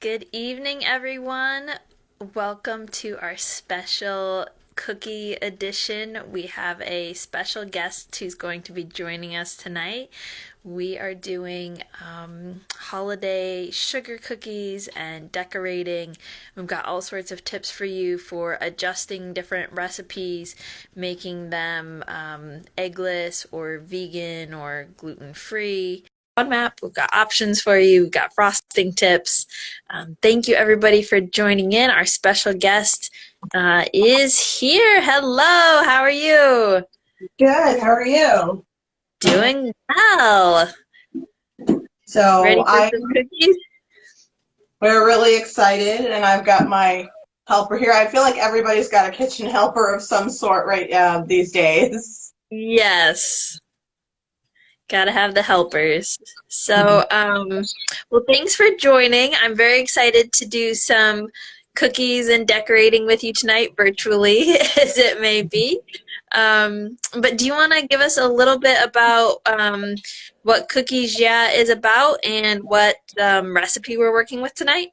Good evening, everyone. Welcome to our special cookie edition. We have a special guest who's going to be joining us tonight. We are doing holiday sugar cookies and decorating. We've got all sorts of tips for you for adjusting different recipes, making them eggless or vegan or gluten-free. Roadmap. We've got options for you. We've got frosting tips. Thank you, everybody, for joining in. Our special guest is here. Hello. How are you? Good. How are you? Doing well. So Ready for some cookies? we're really excited, and I've got my helper here. I feel like everybody's got a kitchen helper of some sort right these days. Yes. Gotta have the helpers. So, well, thanks for joining. I'm very excited to do some cookies and decorating with you tonight, virtually as it may be. But do you want to give us a little bit about what Cookies Yeah is about and what recipe we're working with tonight?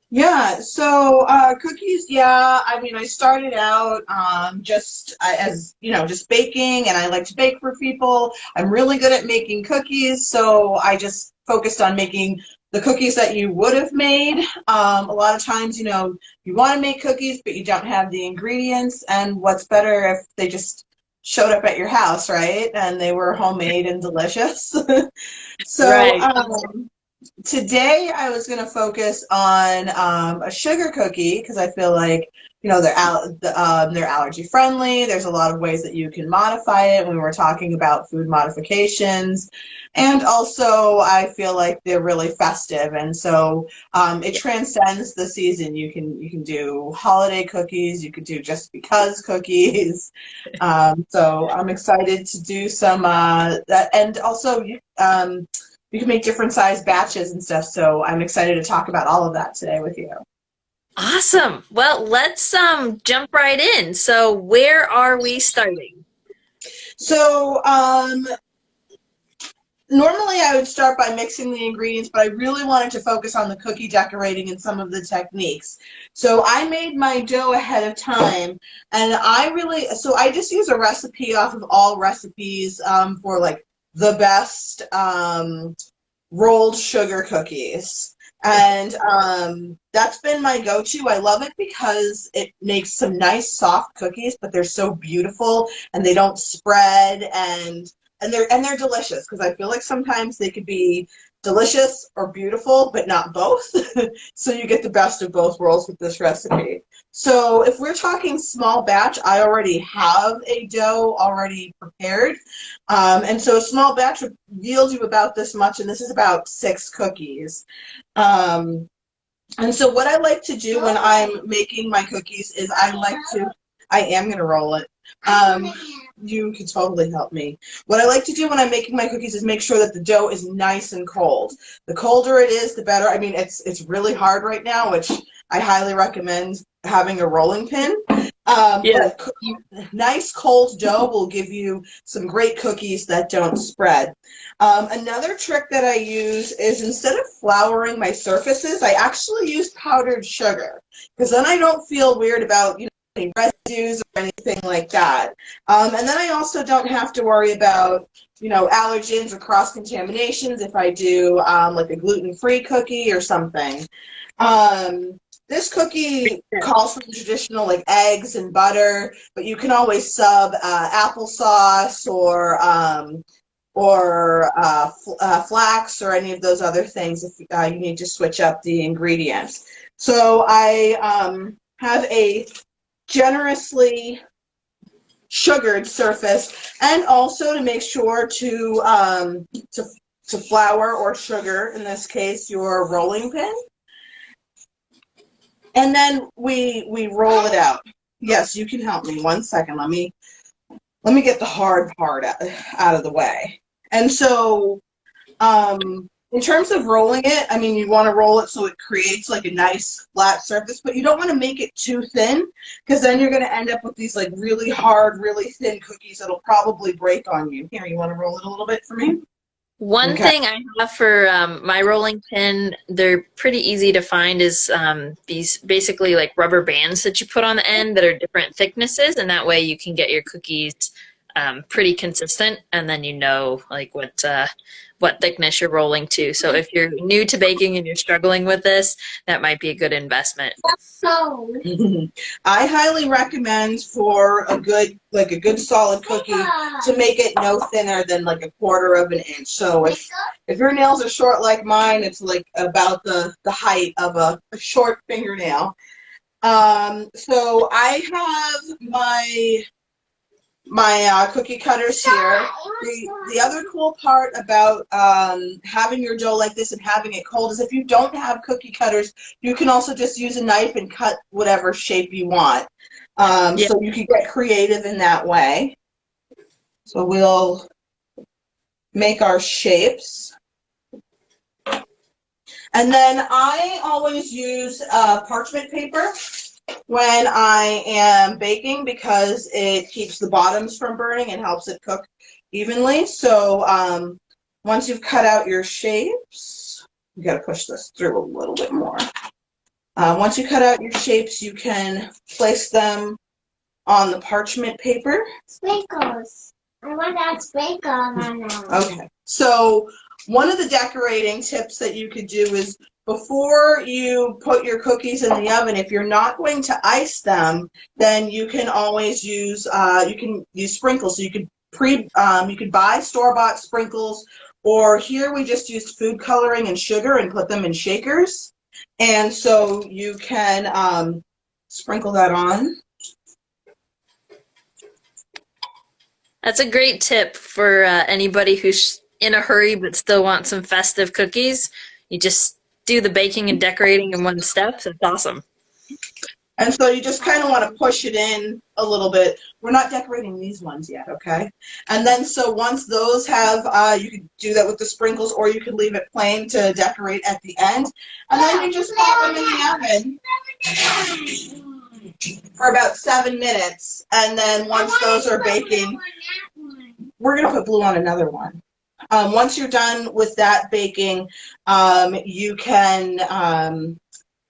Yeah, so cookies, yeah, I mean, I started out as, just baking, and I like to bake for people. I'm really good at making cookies, so I just focused on making the cookies that you would have made. A lot of times, you want to make cookies, but you don't have the ingredients, and what's better if they just showed up at your house, right? And they were homemade and delicious. So, Right. today I was going to focus on a sugar cookie because I feel like they're allergy friendly. There's a lot of ways that you can modify it when we're talking about food modifications, and also I feel like they're really festive, and so it transcends the season. You can do holiday cookies. You could do just because cookies. So I'm excited to do some that, and also you can make different size batches and stuff. So I'm excited to talk about all of that today with you. Awesome. Well, let's jump right in. So, where are we starting? So normally I would start by mixing the ingredients, but I really wanted to focus on the cookie decorating and some of the techniques. So I made my dough ahead of time, and I just use a recipe off of All Recipes for like the best rolled sugar cookies. And that's been my go-to. I love it because it makes some nice soft cookies, but they're so beautiful and they don't spread, and they're delicious because I feel like sometimes they could be delicious or beautiful, but not both. So you get the best of both worlds with this recipe. So if we're talking small batch, I already have a dough already prepared. And so a small batch would yield you about this much, and this is about 6 cookies. Um, and so what I like to do when I'm making my cookies is I am going to roll it. Um, you can totally help me. What I like to do when I'm making my cookies is make sure that the dough is nice and cold. The colder it is, the better. I mean, it's really hard right now, which I highly recommend having a rolling pin. Yeah. But nice cold dough will give you some great cookies that don't spread. Another trick that I use is instead of flouring my surfaces, I actually use powdered sugar because then I don't feel weird about, any residues or anything like that. And then I also don't have to worry about, allergens or cross-contaminations if I do like a gluten-free cookie or something. This cookie calls for the traditional like eggs and butter, but you can always sub applesauce or flax or any of those other things if you need to switch up the ingredients. So I have a generously sugared surface, and also to make sure to flour or sugar, in this case, your rolling pin. And then we roll it out. Yes, you can help me. One second. Let me get the hard part out of the way. And so, in terms of rolling it, I mean, you want to roll it so it creates like a nice flat surface, but you don't want to make it too thin because then you're going to end up with these like really hard, really thin cookies that'll probably break on you. Here, you want to roll it a little bit for me? One Okay. thing I have for my rolling pin, they're pretty easy to find, is these basically like rubber bands that you put on the end that are different thicknesses, and that way you can get your cookies pretty consistent, and then you know like what thickness you're rolling to. So if you're new to baking and you're struggling with this, that might be a good investment. So I highly recommend for a good solid cookie to make it no thinner than like a quarter of an inch. So if your nails are short like mine, it's like about the height of a short fingernail. So I have my cookie cutters here. The other cool part about having your dough like this and having it cold is if you don't have cookie cutters, you can also just use a knife and cut whatever shape you want. Yeah. So you can get creative in that way. So we'll make our shapes. And then I always use parchment paper when I am baking because it keeps the bottoms from burning and helps it cook evenly. So once you've cut out your shapes, you got to push this through a little bit more. Once you cut out your shapes, you can place them on the parchment paper. Sprinkles. I want to add sprinkles on them. Okay. So one of the decorating tips that you could do is before you put your cookies in the oven, if you're not going to ice them, then you can always use sprinkles. So you could buy store-bought sprinkles, or here we just used food coloring and sugar and put them in shakers. And so you can sprinkle that on. That's a great tip for anybody who's in a hurry but still wants some festive cookies. You just do the baking and decorating in one step. That's awesome. And so you just kind of want to push it in a little bit. We're not decorating these ones yet, okay? And then so once those have, you could do that with the sprinkles, or you could leave it plain to decorate at the end. And then you just pop them in the oven for about 7 minutes. And then once those are baking, we're going to put blue on another one. Once you're done with that baking, you can...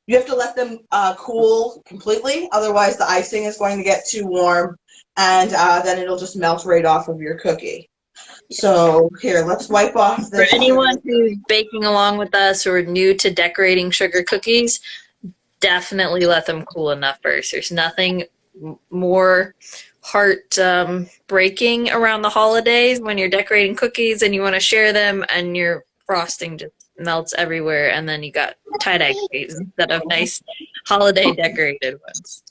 you have to let them cool completely, otherwise the icing is going to get too warm, and then it'll just melt right off of your cookie. So here, let's wipe off this. For anyone who's baking along with us or new to decorating sugar cookies, definitely let them cool enough first. There's nothing more heart breaking around the holidays when you're decorating cookies and you want to share them and your frosting just melts everywhere, and then you got tie-dye cookies instead of nice holiday decorated ones.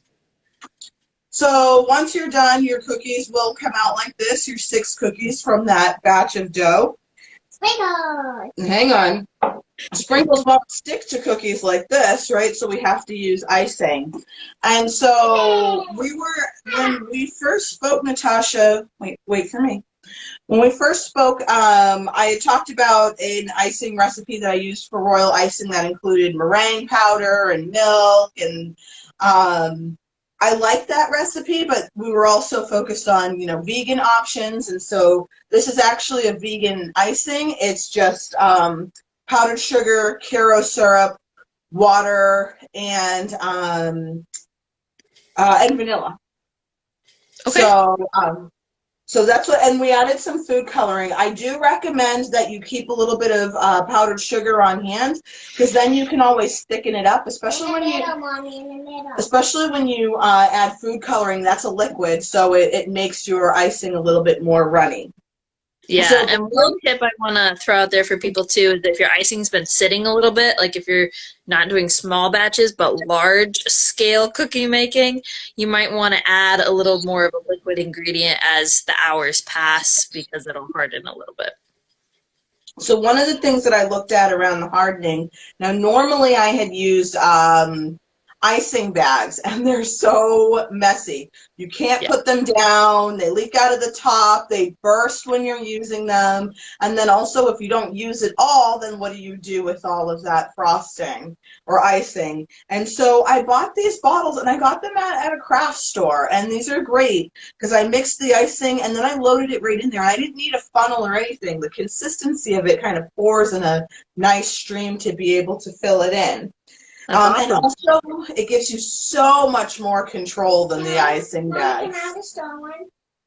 So once you're done, your cookies will come out like this, your 6 cookies from that batch of dough. Sprinkles. Hang on. Sprinkles won't stick to cookies like this, right? So we have to use icing. And so when we first spoke, Natasha, wait for me. When we first spoke, I had talked about an icing recipe that I used for royal icing that included meringue powder and milk, and I liked that recipe, but we were also focused on, vegan options, and so this is actually a vegan icing. It's just powdered sugar, Karo syrup, water, and vanilla. Okay. So that's what, and we added some food coloring. I do recommend that you keep a little bit of powdered sugar on hand, because then you can always thicken it up, especially when you add food coloring. That's a liquid, so it makes your icing a little bit more runny. Yeah, So, and one tip I want to throw out there for people too is that if your icing's been sitting a little bit, like if you're not doing small batches but large scale cookie making, you might want to add a little more of a liquid ingredient as the hours pass, because it'll harden a little bit. So one of the things that I looked at around the hardening, now normally I had used icing bags, and they're so messy. You can't Yeah. put them down. They leak out of the top. They burst when you're using them. And then also, if you don't use it all, then what do you do with all of that frosting or icing? And so I bought these bottles, and I got them at a craft store, and these are great because I mixed the icing, and then I loaded it right in there. I didn't need a funnel or anything. The consistency of it kind of pours in a nice stream to be able to fill it in. That's And awesome. also, it gives you so much more control than the icing Mommy, can bags. I have the star one?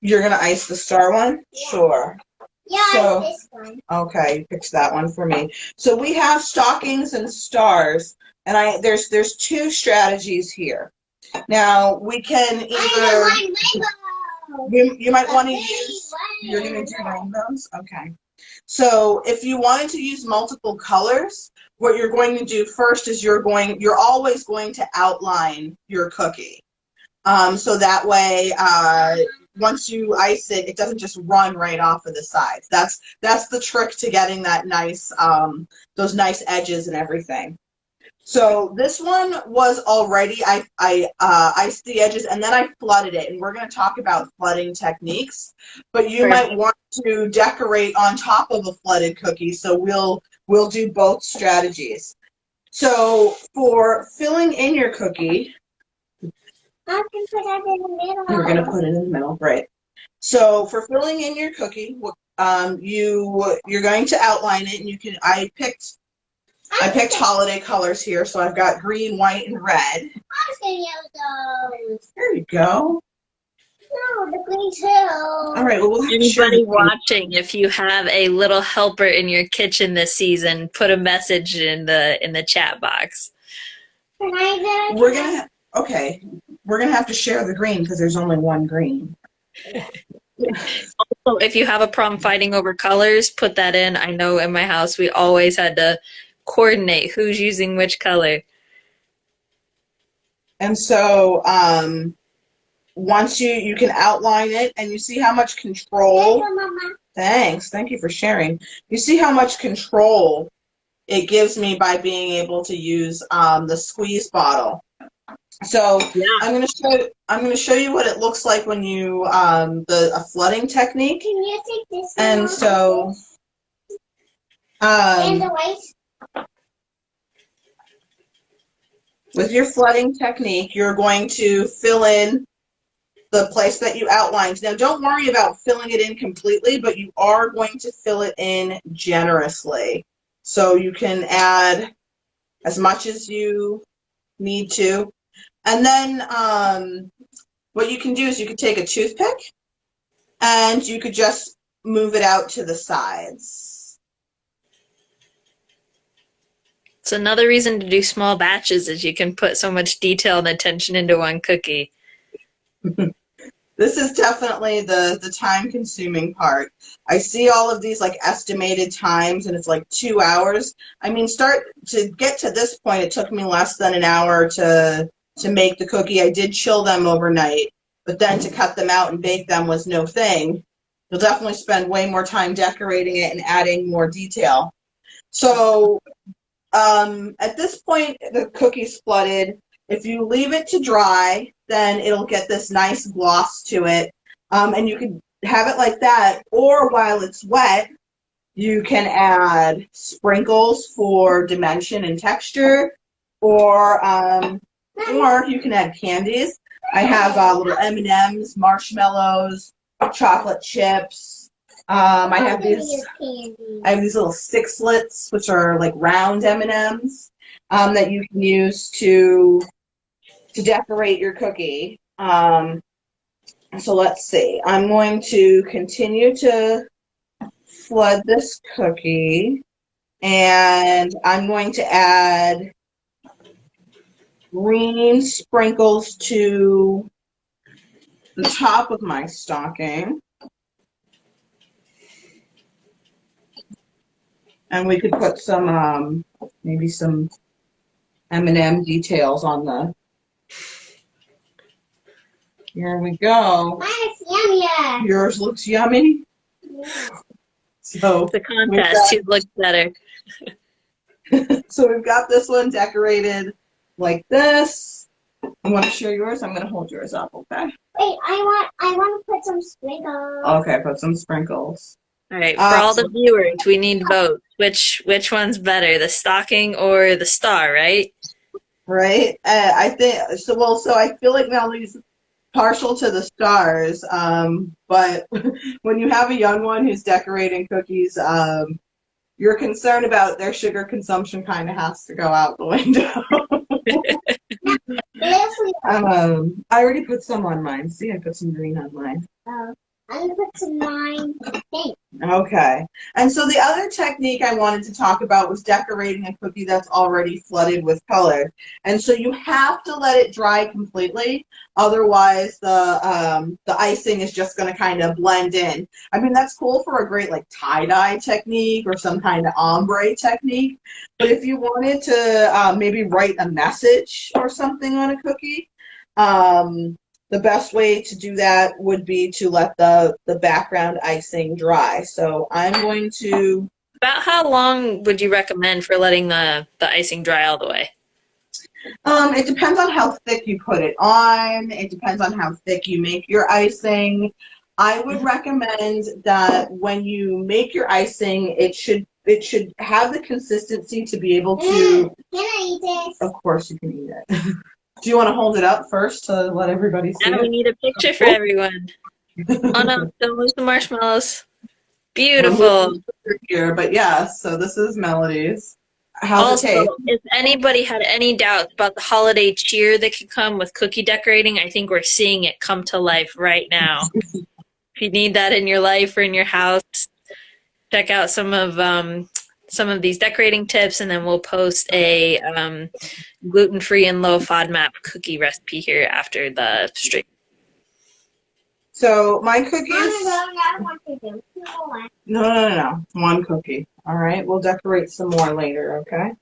You're going to ice the star one? Yeah. Sure. Yeah, So- this one. Okay, pick that one for me. So we have stockings and stars, and there's two strategies here. Now, we can either, you might want to use, you're going to do rainbows? Okay. So if you wanted to use multiple colors, what you're going to do first is you're always going to outline your cookie. So that way, once you ice it, it doesn't just run right off of the sides. That's the trick to getting that nice, those nice edges and everything. So this one was already, I iced the edges, and then I flooded it, and we're going to talk about flooding techniques, but you might want to decorate on top of a flooded cookie, so we'll do both strategies. So for filling in your cookie, I can put that in the middle. we're going to put it in the middle, right? So for filling in your cookie, you're going to outline it, and I picked holiday colors here, so I've got green, white, and red. I was gonna use those. There you go. No, the green too. All right, well, we'll have to share Anybody the green. watching, if you have a little helper in your kitchen this season, put a message in the chat box. Can I do Okay, we're gonna have to share the green because there's only one green. Also, if you have a problem fighting over colors, put that in. I know in my house we always had to coordinate who's using which color. And so once you can outline it, and you see how much control. Mama? Thank you for sharing. You see how much control it gives me by being able to use the squeeze bottle. So Yeah. I'm gonna show you what it looks like when you a flooding technique. Can you take this one? And so And the white? with your flooding technique, you're going to fill in the place that you outlined. Now, don't worry about filling it in completely, but you are going to fill it in generously. So you can add as much as you need to. And then what you can do is you could take a toothpick, and you could just move it out to the sides. It's another reason to do small batches is you can put so much detail and attention into one cookie. This is definitely the time-consuming part. I see all of these like estimated times, and it's like 2 hours. I mean, to get to this point, it took me less than an hour to make the cookie. I did chill them overnight, but then to cut them out and bake them was no thing. You'll definitely spend way more time decorating it and adding more detail. So at this point, the cookie's flooded. If you leave it to dry, then it'll get this nice gloss to it. And you can have it like that, or while it's wet, you can add sprinkles for dimension and texture, or you can add candies. I have little M&Ms, marshmallows, chocolate chips. I have these little sixlets, which are like round M&Ms that you can use to decorate your cookie. So let's see. I'm going to continue to flood this cookie, and I'm going to add green sprinkles to the top of my stocking. And we could put some, maybe some M&M details on the. Here we go. Mine is yummier. Yours looks yummy. Yeah. So It's a contest. Who looks better? so we've got this one decorated like this. You want to share yours? I'm going to hold yours up, okay? Wait, I want to put some sprinkles. Okay, put some sprinkles. All right, for Uh, all the viewers, we need votes. Which one's better, the stocking or the star, right? right? I think so. Well, so I feel like Melody's partial to the stars, but when you have a young one who's decorating cookies, your concern about their sugar consumption kind of has to go out the window. Seriously. I already put some on mine. See, I put some green on mine. I'm gonna put some mine. Thanks. Okay. And so the other technique I wanted to talk about was decorating a cookie that's already flooded with color. And so you have to let it dry completely. Otherwise, the icing is just going to kind of blend in. I mean, that's cool for a great like tie-dye technique or some kind of ombre technique. But if you wanted to maybe write a message or something on a cookie, the best way to do that would be to let the background icing dry. So I'm going to, About how long would you recommend for letting the icing dry all the way? it depends on how thick you put it on. It depends on how thick you make your icing. I would recommend that when you make your icing, it should have the consistency to be able to, Can I eat this? of course you can eat it. Do you want to hold it up first to let everybody see Now we it? need a picture for everyone. Oh no, don't lose the marshmallows. We're Beautiful. moving here, but yeah, so this is Melody's. How's it Also, taste? if anybody had any doubts about the holiday cheer that can come with cookie decorating, I think we're seeing it come to life right now. If you need that in your life or in your house, check out some of these decorating tips, and then we'll post a gluten-free and low FODMAP cookie recipe here after the stream. So my Mama, cookies. I don't want to do. No. One cookie. All right, we'll decorate some more later. Okay.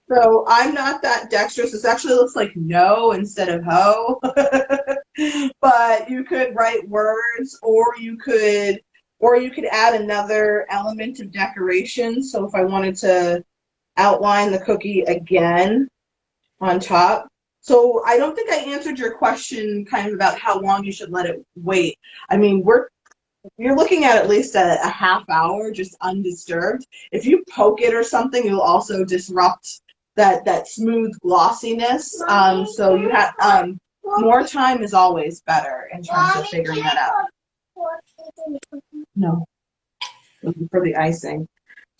So I'm not that dexterous. This actually looks like no instead of ho. But you could write words, or you could add another element of decoration. So if I wanted to outline the cookie again on top. So I don't think I answered your question kind of about how long you should let it wait. I mean, you're looking at least a half hour just undisturbed. If you poke it or something, you'll also disrupt that smooth glossiness. So you have more time is always better in terms of figuring that out. No, for the icing.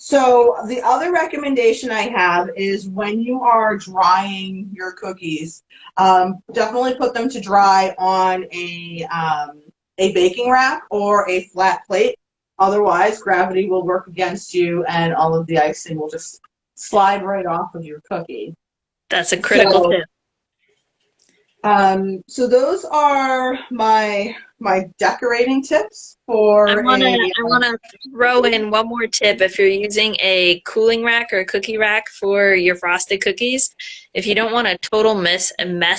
So the other recommendation I have is when you are drying your cookies, definitely put them to dry on a baking rack or a flat plate. Otherwise, gravity will work against you and all of the icing will just slide right off of your cookie. That's a critical tip. So those are my decorating tips for I wanna throw in one more tip. If you're using a cooling rack or a cookie rack for your frosted cookies, if you don't want a total mess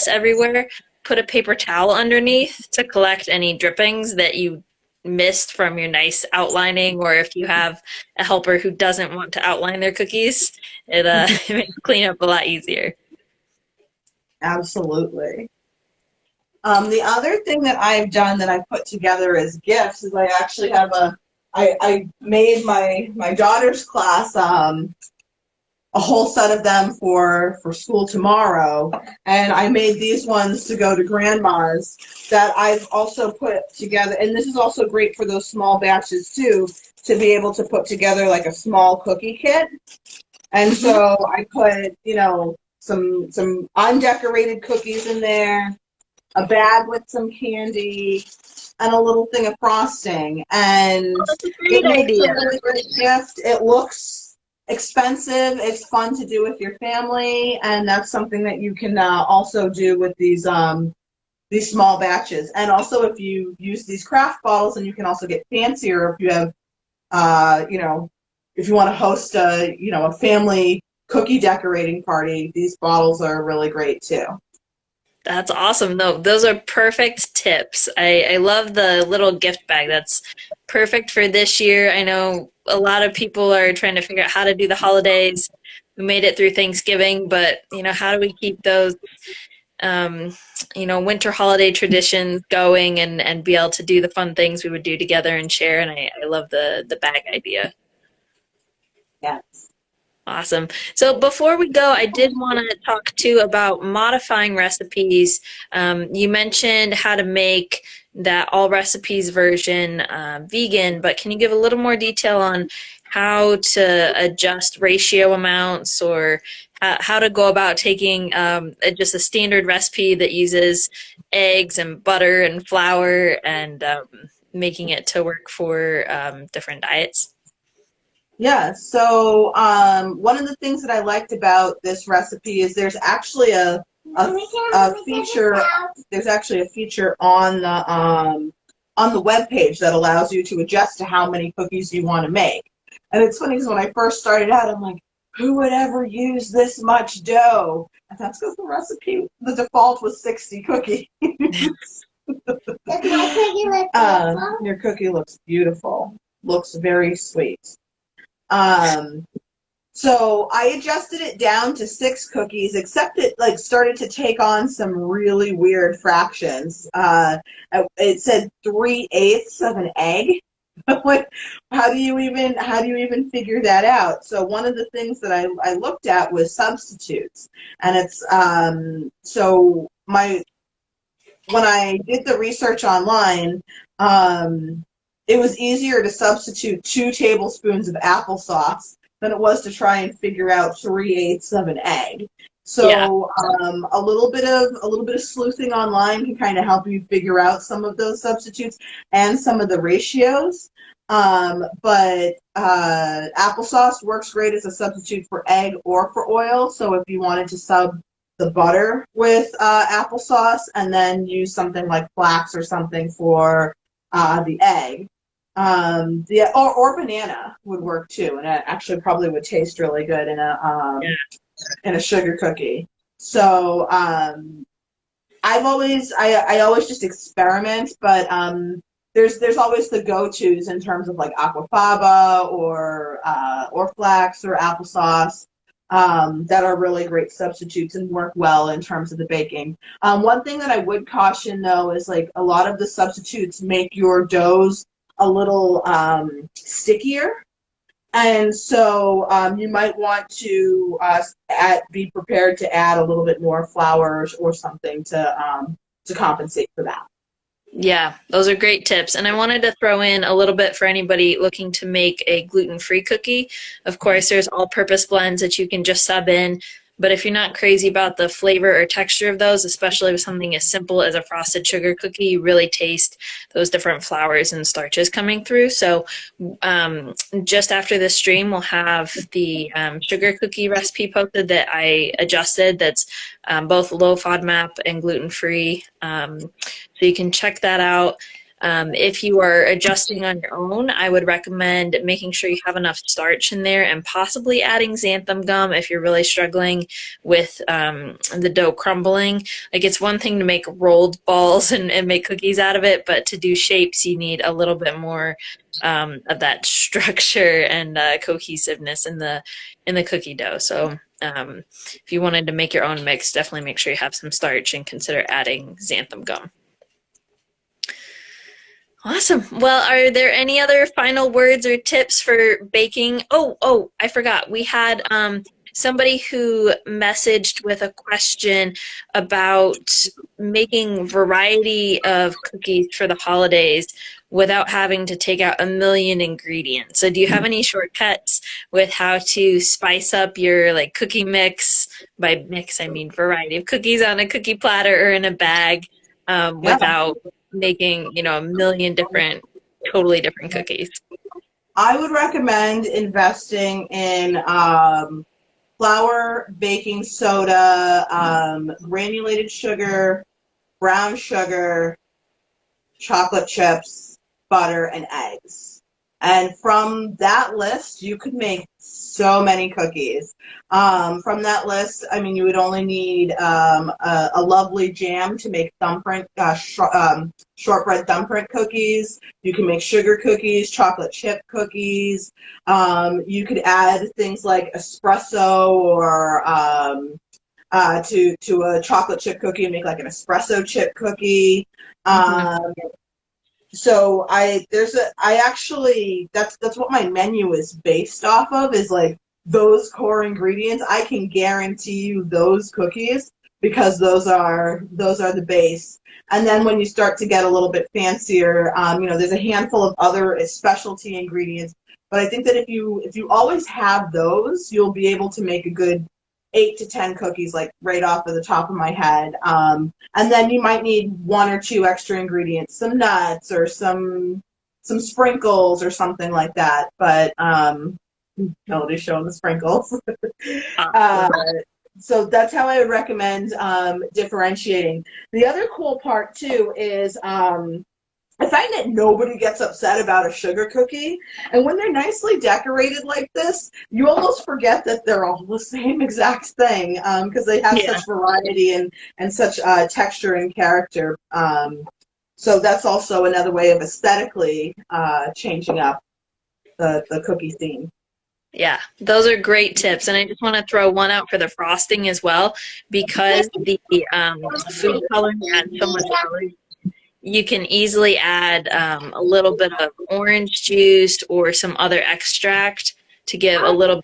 everywhere, put a paper towel underneath to collect any drippings that you missed from your nice outlining, or if you have a helper who doesn't want to outline their cookies, it makes cleanup a lot easier. Absolutely. The other thing that I've done that I put together as gifts is I actually have I made my daughter's class a whole set of them for school tomorrow, and I made these ones to go to grandma's that I've also put together, and this is also great for those small batches too, to be able to put together like a small cookie kit. And so I put, some undecorated cookies in there, a bag with some candy, and a little thing of frosting. And That's a it great makes idea. a really great gift. It looks expensive. It's fun to do with your family, and that's something that you can also do with these small batches. And also, if you use these craft bottles, and you can also get fancier if you have, if you want to host a family cookie decorating party. These bottles are really great too. That's awesome. No, those are perfect tips. I love the little gift bag. That's perfect for this year. I know a lot of people are trying to figure out how to do the holidays. We made it through Thanksgiving, but how do we keep those winter holiday traditions going and be able to do the fun things we would do together and share. And I love the bag idea. Yes. Awesome. So before we go, I did want to talk too about modifying recipes. You mentioned how to make that all recipes version vegan, but can you give a little more detail on how to adjust ratio amounts or how to go about taking just a standard recipe that uses eggs and butter and flour and making it to work for different diets? Yeah, so one of the things that I liked about this recipe is a feature. There's actually a feature on the web page that allows you to adjust to how many cookies you want to make. And it's funny because when I first started out, I'm like, who would ever use this much dough? And that's because the default was 60 cookies. Does my cookie look beautiful? Your cookie looks beautiful. Looks very sweet. Um, so I adjusted it down to 6 cookies, except it like started to take on some really weird fractions. It said 3/8 of an egg. How do you even figure that out? So one of the things that I looked at was substitutes, and it's so my when I did the research online, it was easier to substitute 2 tablespoons of applesauce than it was to try and figure out 3/8 of an egg. Yeah. So a little bit of sleuthing online can kind of help you figure out some of those substitutes and some of the ratios. But applesauce works great as a substitute for egg or for oil. So if you wanted to sub the butter with applesauce and then use something like flax or something for the egg. Or banana would work too, and it actually probably would taste really good in a sugar cookie. So I always just experiment, but there's always the go-tos in terms of like aquafaba or flax or applesauce. That are really great substitutes and work well in terms of the baking. One thing that I would caution though is like a lot of the substitutes make your doughs a little stickier, and so you might want to be prepared to add a little bit more flour or something to compensate for that. Yeah, those are great tips. And I wanted to throw in a little bit for anybody looking to make a gluten-free cookie. Of course, there's all-purpose blends that you can just sub in. But if you're not crazy about the flavor or texture of those, especially with something as simple as a frosted sugar cookie, you really taste those different flours and starches coming through. So just after this stream, we'll have the sugar cookie recipe posted that I adjusted that's both low FODMAP and gluten-free. So you can check that out. If you are adjusting on your own, I would recommend making sure you have enough starch in there and possibly adding xanthan gum if you're really struggling with the dough crumbling. Like it's one thing to make rolled balls and make cookies out of it, but to do shapes, you need a little bit more of that structure and cohesiveness in the cookie dough. So if you wanted to make your own mix, definitely make sure you have some starch and consider adding xanthan gum. Awesome. Well, are there any other final words or tips for baking? Oh, I forgot. We had somebody who messaged with a question about making variety of cookies for the holidays without having to take out a million ingredients. So do you have any shortcuts with how to spice up your like cookie mix? By mix, I mean variety of cookies on a cookie platter or in a bag without making, a million totally different cookies? I would recommend investing in flour, baking soda, granulated sugar, brown sugar, chocolate chips, butter, and eggs. And from that list, you could make so many cookies. From that list, I mean, you would only need a lovely jam to make shortbread thumbprint cookies. You can make sugar cookies, chocolate chip cookies. You could add things like espresso or to a chocolate chip cookie and make like an espresso chip cookie. Mhm. So I actually that's what my menu is based off of, is like those core ingredients. I can guarantee you those cookies because those are the base. And then when you start to get a little bit fancier, there's a handful of other specialty ingredients. But I think that if you always have those, you'll be able to make a good 8 to 10 cookies, like right off of the top of my head. And then you might need one or two extra ingredients, some nuts or some sprinkles or something like that. But Melody's showing the sprinkles. uh, Awesome. so that's how I would recommend differentiating. The other cool part too is I find that nobody gets upset about a sugar cookie. And when they're nicely decorated like this, you almost forget that they're all the same exact thing, because they have Yeah. such variety and such texture and character. So that's also another way of aesthetically changing up the cookie theme. Yeah, those are great tips. And I just want to throw one out for the frosting as well, because the food coloring adds so much color. You can easily add a little bit of orange juice or some other extract to give a little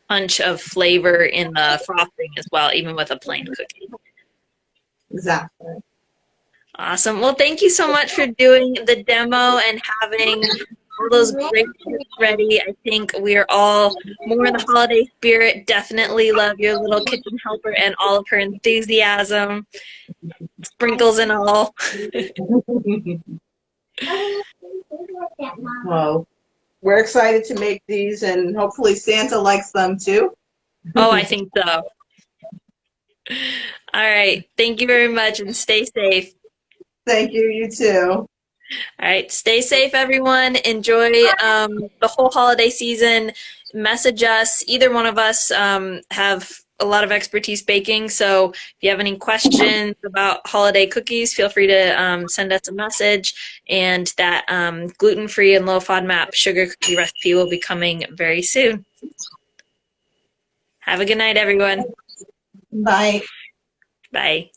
punch of flavor in the frosting as well, even with a plain cookie. Exactly. Awesome. Well, thank you so much for doing the demo and having all those great tips ready. I think we're all more in the holiday spirit. Definitely love your little kitchen helper and all of her enthusiasm, sprinkles and all. Well, we're excited to make these, and hopefully Santa likes them too. Oh, I think so. All right. Thank you very much and stay safe. Thank you, you too. All right. Stay safe, everyone. Enjoy the whole holiday season. Message us. Either one of us have a lot of expertise baking. So if you have any questions about holiday cookies, feel free to send us a message. And that gluten-free and low-FODMAP sugar cookie recipe will be coming very soon. Have a good night, everyone. Bye. Bye.